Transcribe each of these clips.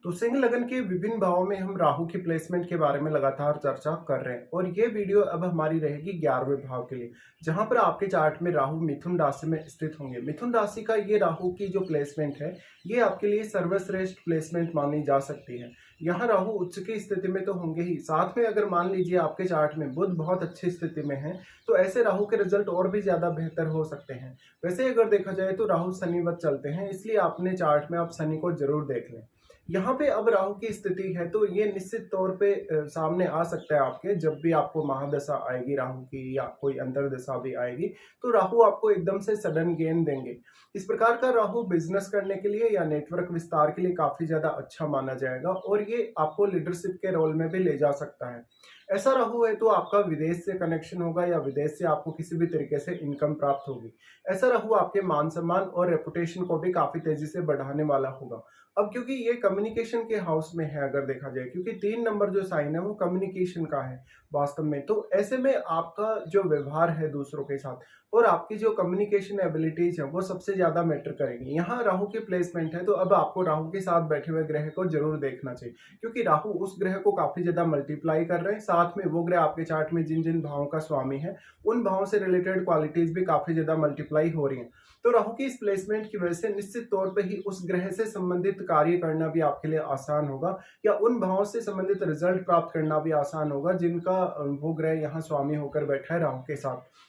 तो सिंह लगन के विभिन्न भावों में हम राहु की प्लेसमेंट के बारे में लगातार चर्चा कर रहे हैं और ये वीडियो अब हमारी रहेगी 11वें भाव के लिए, जहां पर आपके चार्ट में राहु मिथुन राशि में स्थित होंगे। मिथुन राशि का ये राहु की जो प्लेसमेंट है, ये आपके लिए सर्वश्रेष्ठ प्लेसमेंट मानी जा सकती है। यहाँ राहु उच्च की स्थिति में तो होंगे ही, साथ में अगर मान लीजिए आपके चार्ट में बुध बहुत अच्छी स्थिति में है, तो ऐसे राहु के रिजल्ट और भी ज्यादा बेहतर हो सकते हैं। वैसे अगर देखा जाए तो राहु शनिवत चलते हैं, इसलिए अपने चार्ट में आप शनि को जरूर देख लें। यहाँ पे अब राहु की स्थिति है तो ये निश्चित तौर पे सामने आ सकता है आपके, जब भी आपको महादशा आएगी राहु की या कोई अंतर्दशा भी आएगी, तो राहु आपको एकदम से सडन गेन देंगे। इस प्रकार का राहु बिजनेस करने के लिए या नेटवर्क विस्तार के लिए काफी ज्यादा अच्छा माना जाएगा और ये आपको लीडरशिप के रोल में भी ले जा सकता है। ऐसा राहु है तो आपका विदेश से कनेक्शन होगा या विदेश से आपको किसी भी तरीके से इनकम प्राप्त होगी। ऐसा राहु आपके मान सम्मान और रेपुटेशन को भी काफी तेजी से बढ़ाने वाला होगा। अब क्योंकि ये कम्युनिकेशन के हाउस में है, अगर देखा जाए, क्योंकि 3 नंबर जो साइन है वो कम्युनिकेशन का है वास्तव में, तो ऐसे में आपका जो व्यवहार है दूसरों के साथ और आपकी जो कम्युनिकेशन एबिलिटीज है वो सबसे ज्यादा मैटर करेंगी। यहाँ राहु की प्लेसमेंट है तो अब आपको राहु के साथ बैठे हुए ग्रह को जरूर देखना चाहिए, क्योंकि राहु उस ग्रह को काफी ज्यादा मल्टीप्लाई कर रहे हैं। साथ में वो ग्रह आपके चार्ट में जिन जिन भावों का स्वामी है, उन भावों से रिलेटेड क्वालिटीज भी काफी ज्यादा मल्टीप्लाई हो रही हैं। तो राहु की इस प्लेसमेंट की वजह से निश्चित तौर पे ही उस ग्रह से संबंधित कार्य करना भी आपके लिए आसान होगा, या उन भावों से संबंधित रिजल्ट प्राप्त करना भी आसान होगा जिनका वो ग्रह यहाँ स्वामी होकर बैठा है राहु के साथ।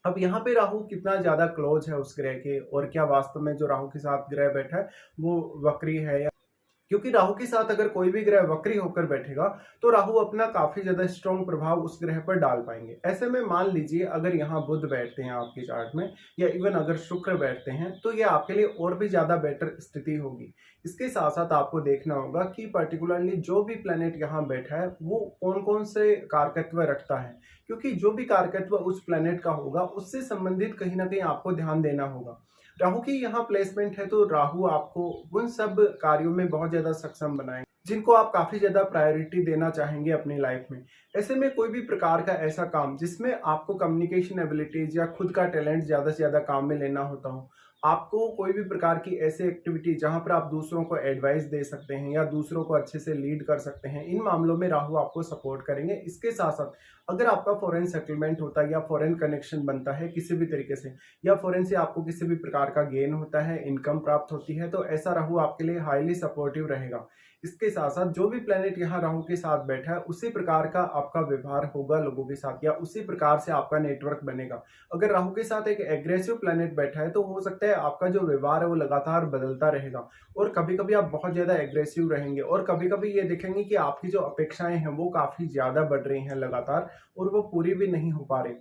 अब यहाँ पे राहु कितना ज्यादा क्लोज है उस ग्रह के, और क्या वास्तव में जो राहु के साथ ग्रह बैठा है वो वक्री है, क्योंकि राहु के साथ अगर कोई भी ग्रह वक्री होकर बैठेगा तो राहु अपना काफी ज्यादा स्ट्रॉन्ग प्रभाव उस ग्रह पर डाल पाएंगे। ऐसे में मान लीजिए अगर यहाँ बुध बैठते हैं आपके चार्ट में, या इवन अगर शुक्र बैठते हैं, तो ये आपके लिए और भी ज्यादा बेटर स्थिति होगी। इसके साथ साथ आपको देखना होगा कि पर्टिकुलरली जो भी प्लेनेट यहाँ बैठा है वो कौन कौन से कारकत्व रखता है, क्योंकि जो भी कारकत्व उस प्लेनेट का होगा उससे संबंधित कहीं ना कहीं आपको ध्यान देना होगा। राहु की यहाँ प्लेसमेंट है तो राहु आपको उन सब कार्यों में बहुत ज्यादा सक्षम बनाएंगे जिनको आप काफी ज्यादा प्रायोरिटी देना चाहेंगे अपनी लाइफ में। ऐसे में कोई भी प्रकार का ऐसा काम जिसमें आपको कम्युनिकेशन एबिलिटीज या खुद का टैलेंट ज्यादा से ज्यादा काम में लेना होता हो, आपको कोई भी प्रकार की ऐसी एक्टिविटी जहां पर आप दूसरों को एडवाइस दे सकते हैं या दूसरों को अच्छे से लीड कर सकते हैं, इन मामलों में राहु आपको सपोर्ट करेंगे। इसके साथ साथ अगर आपका फॉरेन सेटलमेंट होता है या फॉरेन कनेक्शन बनता है किसी भी तरीके से, या फॉरेन से आपको किसी भी प्रकार का गेन होता है, इनकम प्राप्त होती है, तो ऐसा राहु आपके लिए हाईली सपोर्टिव रहेगा। इसके साथ साथ जो भी प्लेनेट यहाँ राहु के साथ बैठा है उसी प्रकार का आपका व्यवहार होगा लोगों के साथ, या उसी प्रकार से आपका नेटवर्क बनेगा। अगर राहु के साथ एक एग्रेसिव प्लेनेट बैठा है तो हो सकता है आपका जो व्यवहार है वो लगातार बदलता रहेगा, और कभी कभी आप बहुत ज्यादा एग्रेसिव रहेंगे, और कभी कभी ये देखेंगे कि आपकी जो अपेक्षाएं हैं वो काफी ज्यादा बढ़ रही हैं लगातार, और वो पूरी भी नहीं हो पा रही।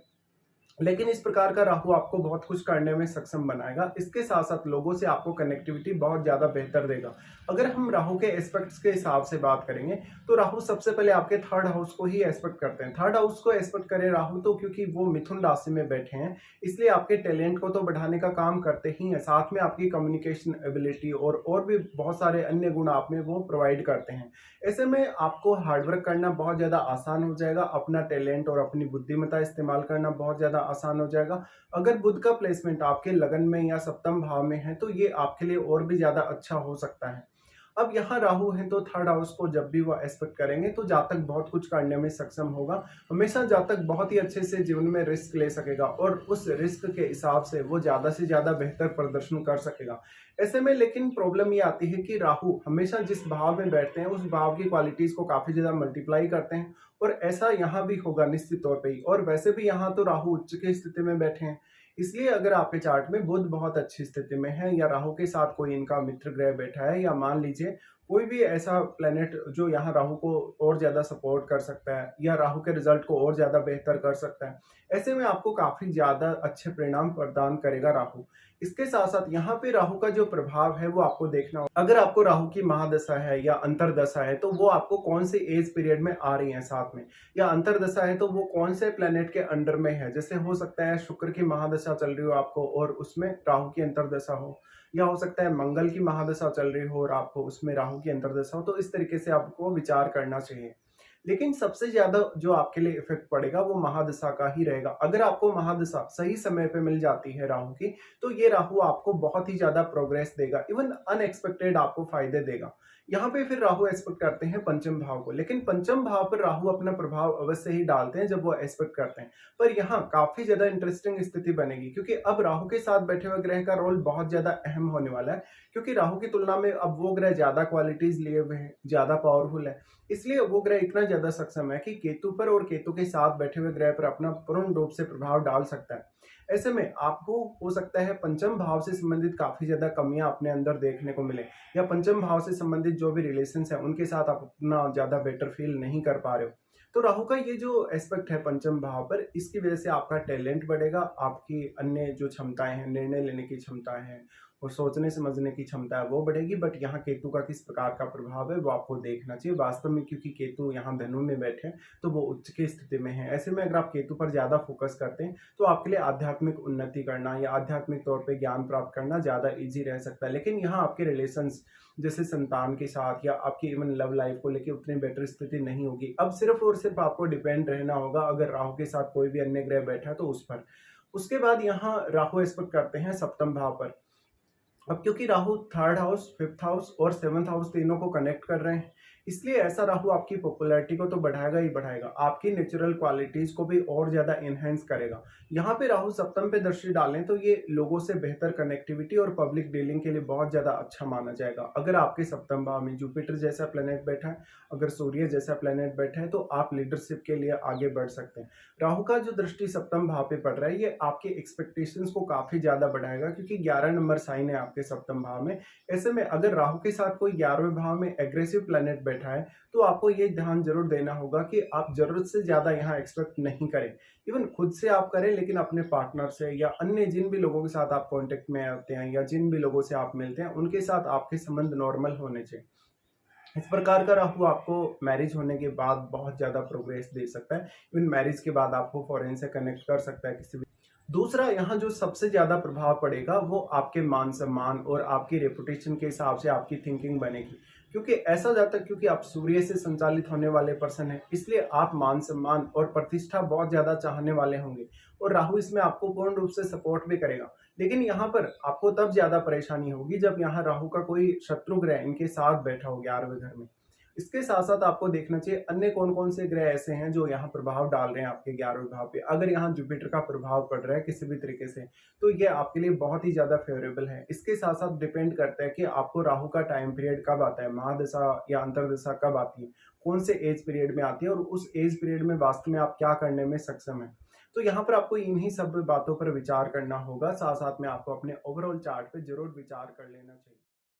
लेकिन इस प्रकार का राहु आपको बहुत कुछ करने में सक्षम बनाएगा। इसके साथ साथ लोगों से आपको कनेक्टिविटी बहुत ज्यादा बेहतर देगा। अगर हम राहु के एस्पेक्ट्स के हिसाब से बात करेंगे तो राहु सबसे पहले आपके थर्ड हाउस को ही एस्पेक्ट करते हैं। थर्ड हाउस को एस्पेक्ट करें राहु तो क्योंकि वो मिथुन राशि में बैठे हैं, इसलिए आपके टैलेंट को तो बढ़ाने का काम करते ही हैं, साथ में आपकी कम्युनिकेशन एबिलिटी और भी बहुत सारे अन्य गुण आप में वो प्रोवाइड करते हैं। ऐसे में आपको हार्डवर्क करना बहुत ज्यादा आसान हो जाएगा, अपना टैलेंट और अपनी बुद्धिमत्ता इस्तेमाल करना बहुत ज्यादा आसान हो जाएगा। अगर बुध का प्लेसमेंट आपके लगन में या सप्तम भाव में है तो ये आपके लिए और भी ज्यादा अच्छा हो सकता है। अब यहाँ राहु है तो थर्ड हाउस को जब भी वो एस्पेक्ट करेंगे तो जातक बहुत कुछ करने में सक्षम होगा। हमेशा जातक बहुत ही अच्छे से जीवन में रिस्क ले सकेगा और उस रिस्क के हिसाब से वो ज्यादा से ज्यादा बेहतर प्रदर्शन कर सकेगा। ऐसे में लेकिन प्रॉब्लम ये आती है कि राहु हमेशा जिस भाव में बैठते हैं उस भाव की क्वालिटीज को काफी ज्यादा मल्टीप्लाई करते हैं, और ऐसा यहाँ भी होगा निश्चित तौर पे ही। और वैसे भी यहाँ तो राहु उच्च की स्थिति में बैठे हैं, इसलिए अगर आपके चार्ट में बुध बहुत अच्छी स्थिति में है या राहु के साथ कोई इनका मित्र ग्रह बैठा है, या मान लीजिए कोई भी ऐसा प्लेनेट जो यहाँ राहु को और ज्यादा सपोर्ट कर सकता है या राहु के रिजल्ट को और ज्यादा बेहतर कर सकता है, ऐसे में आपको काफी ज्यादा अच्छे परिणाम प्रदान करेगा राहु। इसके साथ साथ यहाँ पे राहु का जो प्रभाव है वो आपको देखना होगा। अगर आपको राहु की महादशा है या अंतरदशा है तो वो आपको कौन से एज पीरियड में आ रही है साथ में, या अंतरदशा है तो वो कौन से प्लेनेट के अंडर में है। जैसे हो सकता है शुक्र की महादशा चल रही हो आपको और उसमें राहु की अंतरदशा हो, या हो सकता है मंगल की महादशा चल रही हो और आपको उसमें राहु की अंतरदशा हो। तो इस तरीके से आपको विचार करना चाहिए। लेकिन सबसे ज्यादा जो आपके लिए इफेक्ट पड़ेगा वो महादशा का ही रहेगा। अगर आपको महादशा सही समय पे मिल जाती है राहु की, तो ये राहु आपको बहुत ही ज्यादा प्रोग्रेस देगा, इवन अनएक्सपेक्टेड आपको फायदे देगा। यहाँ पे फिर राहु एस्पेक्ट करते हैं पंचम भाव को, लेकिन पंचम भाव पर राहु अपना प्रभाव अवश्य ही डालते हैं जब वो एस्पेक्ट करते हैं। पर यहाँ काफी ज्यादा इंटरेस्टिंग स्थिति बनेगी, क्योंकि अब राहु के साथ बैठे हुए ग्रह का रोल बहुत ज्यादा अहम होने वाला है, क्योंकि राहु की तुलना में अब वो ग्रह ज्यादा क्वालिटीज लिए हुए हैं, ज्यादा पावरफुल है। इसलिए वो ग्रह इतना ज्यादा सक्षम है कि केतु पर और केतु के साथ बैठे हुए ग्रह पर अपना पूर्ण रूप से प्रभाव डाल सकता है। ऐसे में आपको हो सकता है पंचम भाव से संबंधित काफी ज्यादा कमियां अपने अंदर देखने को मिले, या पंचम भाव से संबंधित जो भी रिलेशंस है उनके साथ आप अपना ज्यादा बेटर फील नहीं कर पा रहे हो। तो राहु का ये जो एस्पेक्ट है पंचम भाव पर, इसकी वजह से आपका टैलेंट बढ़ेगा, आपकी अन्य जो क्षमताएं हैं, निर्णय लेने की क्षमता है और सोचने समझने की क्षमता है वो बढ़ेगी। बट यहाँ केतु का किस प्रकार का प्रभाव है वो आपको देखना चाहिए वास्तव में, क्योंकि केतु यहाँ धनु में बैठे हैं तो वो उच्च की स्थिति में है। ऐसे में अगर आप केतु पर ज्यादा फोकस करते हैं तो आपके लिए आध्यात्मिक उन्नति करना या आध्यात्मिक तौर पे ज्ञान प्राप्त करना ज्यादा इजी रह सकता है। लेकिन यहाँ आपके रिलेशंस जैसे संतान के साथ या आपकी इवन लव लाइफ को लेकर उतनी बेटर स्थिति नहीं होगी। अब सिर्फ और सिर्फ आपको डिपेंड रहना होगा अगर राहु के साथ कोई भी अन्य ग्रह बैठा है तो उस पर। उसके बाद यहाँ राहु एस्पेक्ट करते हैं सप्तम भाव पर। अब क्योंकि Rahu third house, fifth house और सेवंथ हाउस तीनों को कनेक्ट कर रहे हैं, इसलिए ऐसा राहु आपकी पॉपुलैरिटी को तो बढ़ाएगा ही बढ़ाएगा, आपकी नेचुरल क्वालिटीज को भी और ज्यादा इनहेंस करेगा। यहाँ पे राहु सप्तम पे दृष्टि डालें तो ये लोगों से बेहतर कनेक्टिविटी और पब्लिक डीलिंग के लिए बहुत ज्यादा अच्छा माना जाएगा। अगर आपके सप्तम भाव में जुपिटर जैसा प्लेनेट बैठा है, अगर सूर्य जैसा प्लेनेट बैठा है, तो आप लीडरशिप के लिए आगे बढ़ सकते हैं। राहु का जो दृष्टि सप्तम भाव पे पड़ रहा है ये आपके एक्सपेक्टेशंस को काफी ज्यादा बढ़ाएगा, क्योंकि 11 नंबर साइन है आपके सप्तम भाव में। ऐसे में अगर राहु के साथ कोई 11वें भाव में एग्रेसिव प्लेनेट बैठा है तो आपको ये ध्यान जरूर देना होगा कि आप जरूरत से ज्यादा यहाँ एक्सपेक्ट नहीं करें। इवन खुद से आप करें, लेकिन अपने पार्टनर से या अन्य जिन भी लोगों के साथ आप कांटेक्ट में आते हैं या जिन भी लोगों से आप मिलते हैं उनके साथ आपके संबंध नॉर्मल होने चाहिए। इस प्रकार का राहु आपको मैरिज होने के बाद बहुत ज्यादा प्रोग्रेस दे सकता है। इवन मैरिज के बाद आपको फॉरेन से कनेक्ट कर सकता है किसी भी। दूसरा यहाँ जो सबसे ज्यादा प्रभाव पड़ेगा वो आपके मान सम्मान और आपकी रेपुटेशन के हिसाब से आपकी थिंकिंग बनेगी, क्योंकि ऐसा जाता है क्योंकि आप सूर्य से संचालित होने वाले पर्सन हैं, इसलिए आप मान सम्मान और प्रतिष्ठा बहुत ज्यादा चाहने वाले होंगे और राहु इसमें आपको पूर्ण रूप से सपोर्ट भी करेगा। लेकिन यहाँ पर आपको तब ज्यादा परेशानी होगी जब यहाँ राहु का कोई शत्रु ग्रह इनके साथ बैठा हो 11वें घर में। इसके साथ साथ आपको देखना चाहिए अन्य कौन कौन से ग्रह ऐसे हैं जो यहाँ प्रभाव डाल रहे हैं आपके 11वें भाव पे। अगर यहाँ जुपिटर का प्रभाव पड़ रहा है किसी भी तरीके से तो ये आपके लिए बहुत ही ज्यादा फेवरेबल है। इसके साथ साथ डिपेंड करता है कि आपको राहु का टाइम पीरियड कब आता है, महादशा या अंतरदशा कब आती है, कौन से एज पीरियड में आती है और उस एज पीरियड में वास्तव में आप क्या करने में सक्षम है। तो यहाँ पर आपको इन्हीं सब बातों पर विचार करना होगा। साथ साथ में आपको अपने ओवरऑल चार्ट पे जरूर विचार कर लेना चाहिए।